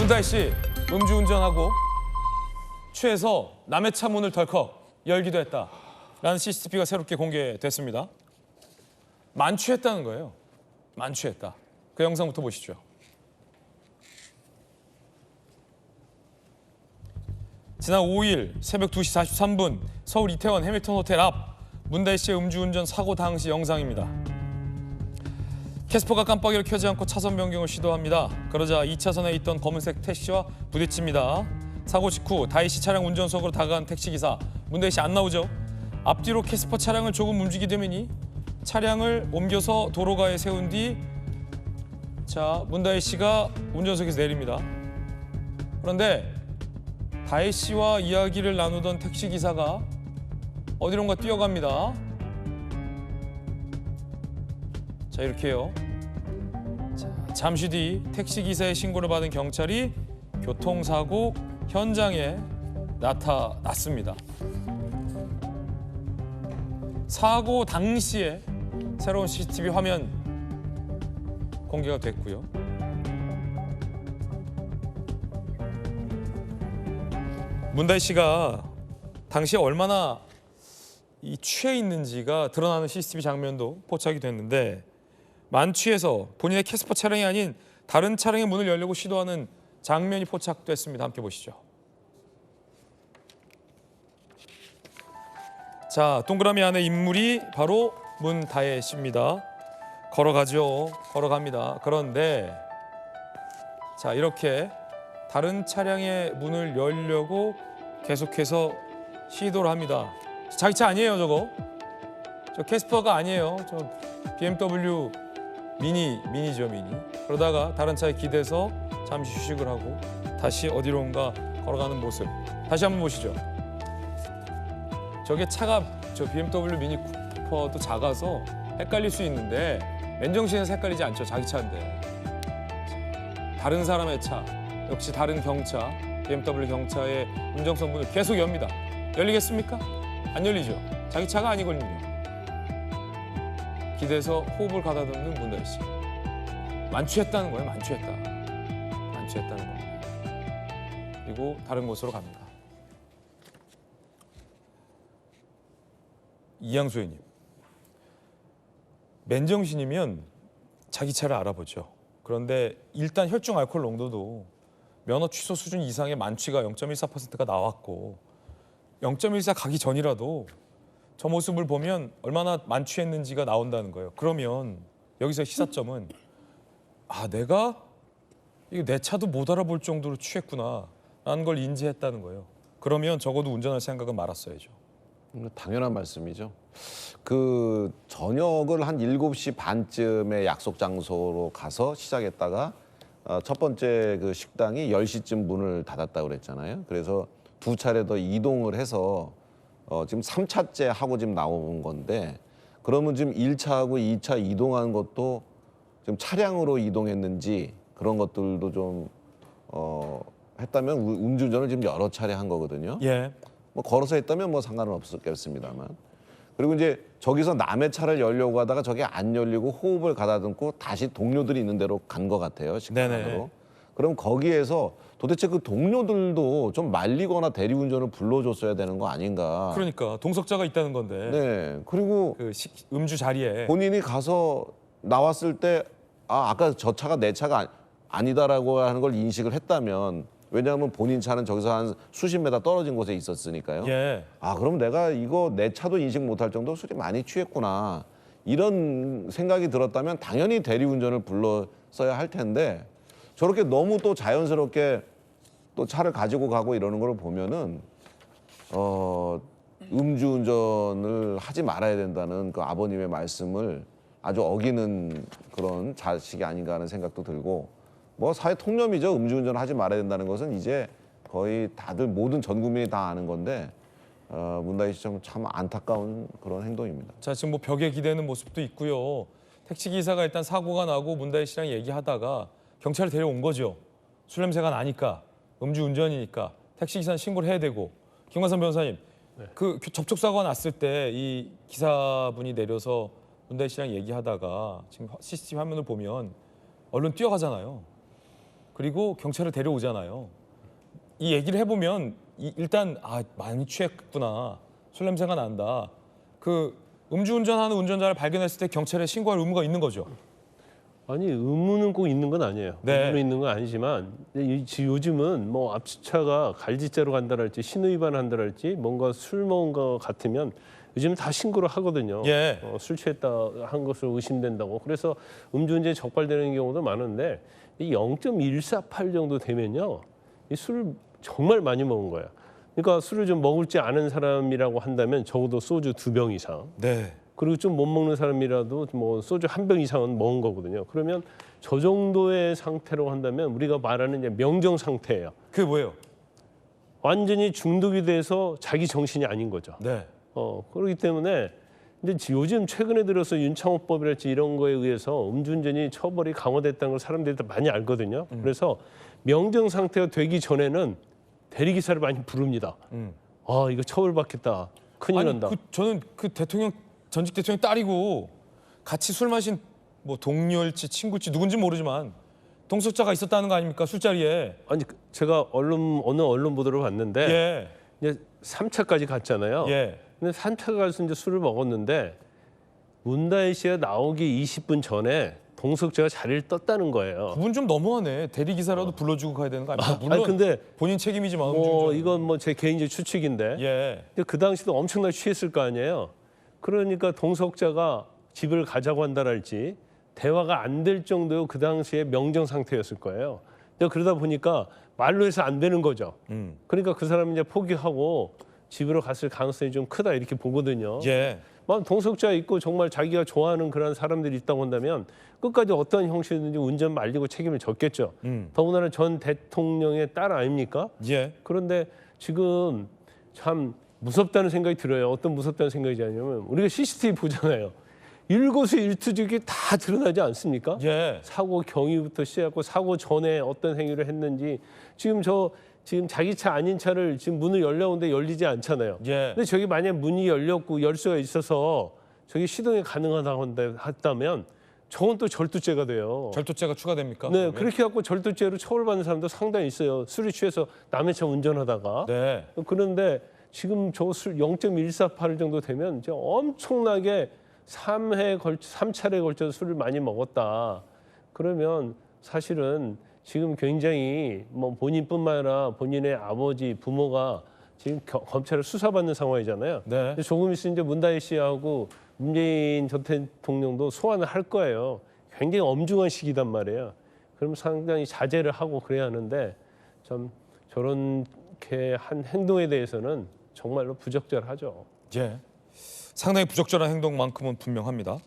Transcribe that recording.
문다혜 씨 음주운전하고 취해서 남의 차 문을 덜컥 열기도 했다라는 CCTV가 새롭게 공개됐습니다. 만취했다는 거예요. 만취했다. 그 영상부터 보시죠. 지난 5일 새벽 2시 43분 서울 이태원 해밀턴 호텔 앞 문다혜 씨의 음주운전 사고 당시 영상입니다. 캐스퍼가 깜빡이를 켜지 않고 차선 변경을 시도합니다. 그러자 2차선에 있던 검은색 택시와 부딪힙니다. 사고 직후 다혜 씨 차량 운전석으로 다가간 택시기사 문다혜 씨 안 나오죠? 앞뒤로 캐스퍼 차량을 조금 움직이더니 차량을 옮겨서 도로가에 세운 뒤 문다혜 씨가 운전석에서 내립니다. 그런데 다혜 씨와 이야기를 나누던 택시기사가 어디론가 뛰어갑니다. 자, 이렇게요. 잠시 뒤 택시기사의 신고를 받은 경찰이 교통사고 현장에 나타났습니다. 사고 당시에 새로운 CCTV 화면 공개가 됐고요. 문다혜 씨가 당시에 얼마나 취해 있는지가 드러나는 CCTV 장면도 포착이 됐는데 만취해서 본인의 캐스퍼 차량이 아닌 다른 차량의 문을 열려고 시도하는 장면이 포착됐습니다. 함께 보시죠. 자, 동그라미 안에 인물이 바로 문다혜 씨입니다. 걸어가죠. 걸어갑니다. 그런데 자, 이렇게 다른 차량의 문을 열려고 계속해서 시도를 합니다. 자기 차 아니에요, 저거. 저 캐스퍼가 아니에요. 저 BMW 미니죠, 미니. 그러다가 다른 차에 기대서 잠시 휴식을 하고 다시 어디론가 걸어가는 모습. 다시 한번 보시죠. 저게 차가 저 BMW 미니 쿠퍼도 작아서 헷갈릴 수 있는데 맨정신에서 헷갈리지 않죠. 자기 차인데. 다른 사람의 차, 역시 다른 경차, BMW 경차의 운전석 문을 계속 엽니다. 열리겠습니까? 안 열리죠. 자기 차가 아니거든요. 기대서 호흡을 가다듬는 문다혜 씨. 만취했다는 거예요. 만취했다는 겁니다. 그리고 다른 곳으로 갑니다. 이양수 의원님. 맨정신이면 자기 차를 알아보죠. 그런데 일단 혈중 알코올 농도도 면허 취소 수준 이상의 만취가 0.14%가 나왔고 0.14 가기 전이라도 저 모습을 보면 얼마나 만취했는지가 나온다는 거예요. 그러면 여기서 시사점은 내가 이거 내 차도 못 알아볼 정도로 취했구나라는 걸 인지했다는 거예요. 그러면 적어도 운전할 생각은 말았어야죠. 당연한 말씀이죠. 그 저녁을 한 7시 반쯤에 약속 장소로 가서 시작했다가 첫 번째 그 식당이 10시쯤 문을 닫았다고 그랬잖아요. 그래서 두 차례 더 이동을 해서 지금 3차째 하고 지금 나온 건데 그러면 지금 1차하고 2차 이동한 것도 지금 차량으로 이동했는지 그런 것들도 좀 했다면 음주운전을 지금 여러 차례 한 거거든요. 예. 뭐 걸어서 했다면 뭐 상관은 없었겠습니다만. 그리고 이제 저기서 남의 차를 열려고 하다가 저게 안 열리고 호흡을 가다듬고 다시 동료들이 있는 데로 간 것 같아요. 식당 안으로. 그럼 거기에서 도대체 그 동료들도 좀 말리거나 대리운전을 불러줬어야 되는 거 아닌가. 그러니까 동석자가 있다는 건데. 네. 그리고 그 음주 자리에 본인이 가서 나왔을 때 아까 저 차가 내 차가 아니다라고 하는 걸 인식을 했다면 왜냐하면 본인 차는 저기서 한 수십 메다 떨어진 곳에 있었으니까요. 예. 그럼 내가 이거 내 차도 인식 못할 정도로 술이 많이 취했구나. 이런 생각이 들었다면 당연히 대리운전을 불렀어야 할 텐데 저렇게 너무 또 자연스럽게 또 차를 가지고 가고 이러는 걸 보면은 음주운전을 하지 말아야 된다는 그 아버님의 말씀을 아주 어기는 그런 자식이 아닌가 하는 생각도 들고 뭐 사회 통념이죠. 음주운전을 하지 말아야 된다는 것은 이제 거의 다들 모든 전 국민이 다 아는 건데 문다혜 씨 참 안타까운 그런 행동입니다. 자, 지금 뭐 벽에 기대는 모습도 있고요. 택시기사가 일단 사고가 나고 문다혜 씨랑 얘기하다가 경찰을 데려온 거죠. 술 냄새가 나니까, 음주운전이니까 택시기사는 신고를 해야 되고. 김관선 변호사님, 그 접촉사고가 났을 때 이 기사분이 내려서 문다혜 씨랑 얘기하다가 지금 CCTV 화면을 보면 얼른 뛰어가잖아요. 그리고 경찰을 데려오잖아요. 이 얘기를 해보면 일단 많이 취했구나. 술 냄새가 난다. 그 음주운전하는 운전자를 발견했을 때 경찰에 신고할 의무가 있는 거죠. 아니 의무는 꼭 있는 건 아니에요. 네. 의무는 있는 건 아니지만 요즘은 뭐 앞주차가 갈지자로 간다랄지 신호위반한다랄지 뭔가 술 먹은 거 같으면 요즘 다 신고를 하거든요. 예. 술 취했다 한 것으로 의심된다고. 그래서 음주운전이 적발되는 경우도 많은데 이 0.148 정도 되면요, 이 술을 정말 많이 먹은 거예요. 그러니까 술을 좀 먹을지 않은 사람이라고 한다면 적어도 소주 2병 이상. 네. 그리고 좀 못 먹는 사람이라도 뭐 소주 1병 이상은 먹은 거거든요. 그러면 저 정도의 상태로 한다면 우리가 말하는 이제 명정 상태예요. 그게 뭐예요? 완전히 중독이 돼서 자기 정신이 아닌 거죠. 네. 그렇기 때문에 근데 요즘 최근에 들어서 윤창호법이랄지 이런 거에 의해서 음주운전이 처벌이 강화됐다는 걸 사람들이 다 많이 알거든요. 그래서 명정 상태가 되기 전에는 대리기사를 많이 부릅니다. 이거 처벌받겠다. 큰일 난다. 저는 그 대통령 전직 대통령 딸이고 같이 술 마신 뭐 동료일지 친구일지 누군지 모르지만 동석자가 있었다는 거 아닙니까? 술자리에. 아니 제가 어느 언론 보도를 봤는데 예. 이제 3차까지 갔잖아요. 예. 근데 3차 가서 이제 술을 먹었는데 문다혜 씨가 나오기 20분 전에 동석자가 자리를 떴다는 거예요. 그분 좀 너무하네. 대리기사라도 불러주고 가야 되는 거 아닙니까? 물론 근데 본인 책임이지만 이건 뭐 제 개인적 추측인데 예. 근데 그 당시도 엄청나게 취했을 거 아니에요. 그러니까 동석자가 집을 가자고 한다랄지 대화가 안 될 정도로 그 당시에 명정 상태였을 거예요. 근데 그러다 보니까 말로 해서 안 되는 거죠. 그러니까 그 사람이 이제 포기하고 집으로 갔을 가능성이 좀 크다 이렇게 보거든요. 예. 동석자 있고 정말 자기가 좋아하는 그런 사람들이 있다고 한다면 끝까지 어떤 형식이든지 운전 말리고 책임을 졌겠죠. 더군다나 전 대통령의 딸 아닙니까? 예. 그런데 지금 참 무섭다는 생각이 들어요. 어떤 무섭다는 생각이 드냐면 우리가 CCTV 보잖아요. 일거수일투족이 다 드러나지 않습니까? 예. 사고 경위부터 시작하고 사고 전에 어떤 행위를 했는지 지금 자기 차 아닌 차를 지금 문을 열려오는데 열리지 않잖아요. 예. 근데 저기 만약 문이 열렸고 열쇠가 있어서 저기 시동이 가능하다고 했다면 저건 또 절도죄가 돼요. 절도죄가 추가됩니까? 네, 그러면? 그렇게 갖고 절도죄로 처벌받는 사람도 상당히 있어요. 술이 취해서 남의 차 운전하다가. 네. 그런데 지금 저 술 0.148 정도 되면 이제 엄청나게 3차례에 걸쳐서 술을 많이 먹었다. 그러면 사실은 지금 굉장히 뭐 본인뿐만 아니라 본인의 아버지, 부모가 지금 검찰을 수사받는 상황이잖아요. 네. 근데 조금 있으면 이제 문다혜 씨하고 문재인 전 대통령도 소환을 할 거예요. 굉장히 엄중한 시기단 말이에요. 그럼 상당히 자제를 하고 그래야 하는데 참 저렇게 한 행동에 대해서는 정말로 부적절하죠. 예. 상당히 부적절한 행동만큼은 분명합니다.